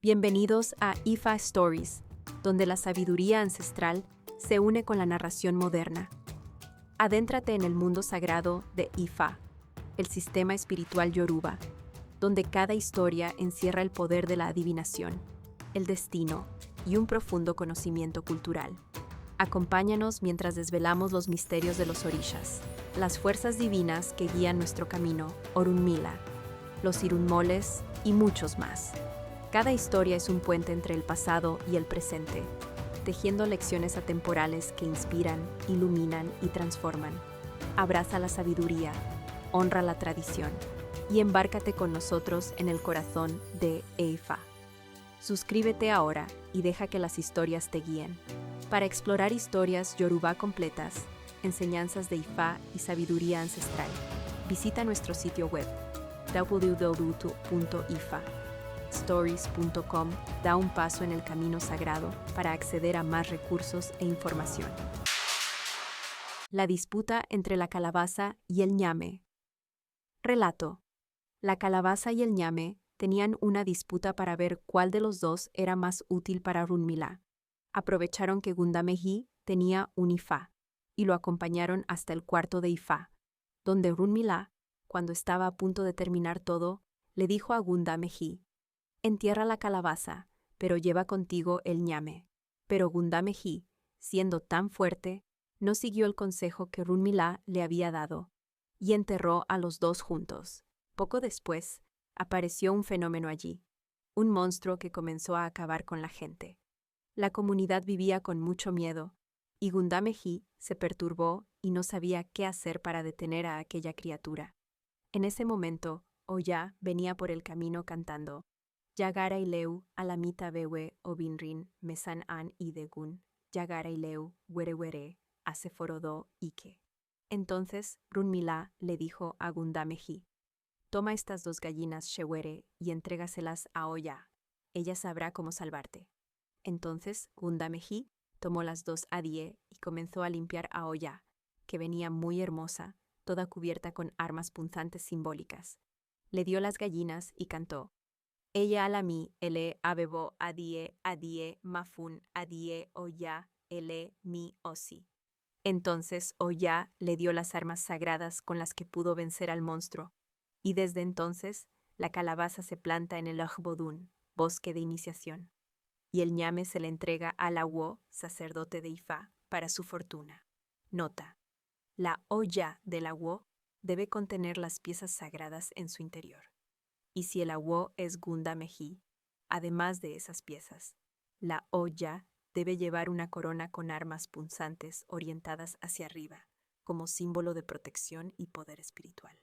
Bienvenidos a Ifa Stories, donde la sabiduría ancestral se une con la narración moderna. Adéntrate en el mundo sagrado de Ifa, el sistema espiritual yoruba, donde cada historia encierra el poder de la adivinación, el destino y un profundo conocimiento cultural. Acompáñanos mientras desvelamos los misterios de los orishas, las fuerzas divinas que guían nuestro camino, Orunmila, los irunmoles y muchos más. Cada historia es un puente entre el pasado y el presente, tejiendo lecciones atemporales que inspiran, iluminan y transforman. Abraza la sabiduría, honra la tradición y embárcate con nosotros en el corazón de Ifa. Suscríbete ahora y deja que las historias te guíen. Para explorar historias yoruba completas, enseñanzas de Ifa y sabiduría ancestral, visita nuestro sitio web www.ifastories.com. Da un paso en el camino sagrado para acceder a más recursos e información. La disputa entre la calabaza y el ñame. Relato. La calabaza y el ñame tenían una disputa para ver cuál de los dos era más útil para Orunmila. Aprovecharon que Gundameji tenía un Ifá y lo acompañaron hasta el cuarto de Ifá, donde Orunmila, cuando estaba a punto de terminar todo, le dijo a Gundameji: entierra la calabaza, pero lleva contigo el ñame. Pero Gundameji, siendo tan fuerte, no siguió el consejo que Orunmila le había dado y enterró a los dos juntos. Poco después, apareció un fenómeno allí, un monstruo que comenzó a acabar con la gente. La comunidad vivía con mucho miedo, y Gundameji se perturbó y no sabía qué hacer para detener a aquella criatura. En ese momento, Oya venía por el camino cantando: Yagara Ileu, Alamita Bewe, Obinrin, Mesan An Idegun, Yagara Ileu, Were Were, Aseforodo Ike. Entonces Runmila le dijo a Gundameji: toma estas dos gallinas Shewere y entrégaselas a Oya. Ella sabrá cómo salvarte. Entonces Gundameji tomó las dos Adie y comenzó a limpiar a Oya, que venía muy hermosa, toda cubierta con armas punzantes simbólicas. Le dio las gallinas y cantó: ella alami, ele abebo adie, adie, mafun, adie, Oya, ele mi osi. Entonces Oya le dio las armas sagradas con las que pudo vencer al monstruo, y desde entonces la calabaza se planta en el Ojbodun, bosque de iniciación, y el ñame se le entrega al Awo, sacerdote de Ifá, para su fortuna. Nota: la olla del Awo debe contener las piezas sagradas en su interior. Y si el Awo es Gundameji, además de esas piezas, la olla debe llevar una corona con armas punzantes orientadas hacia arriba, como símbolo de protección y poder espiritual.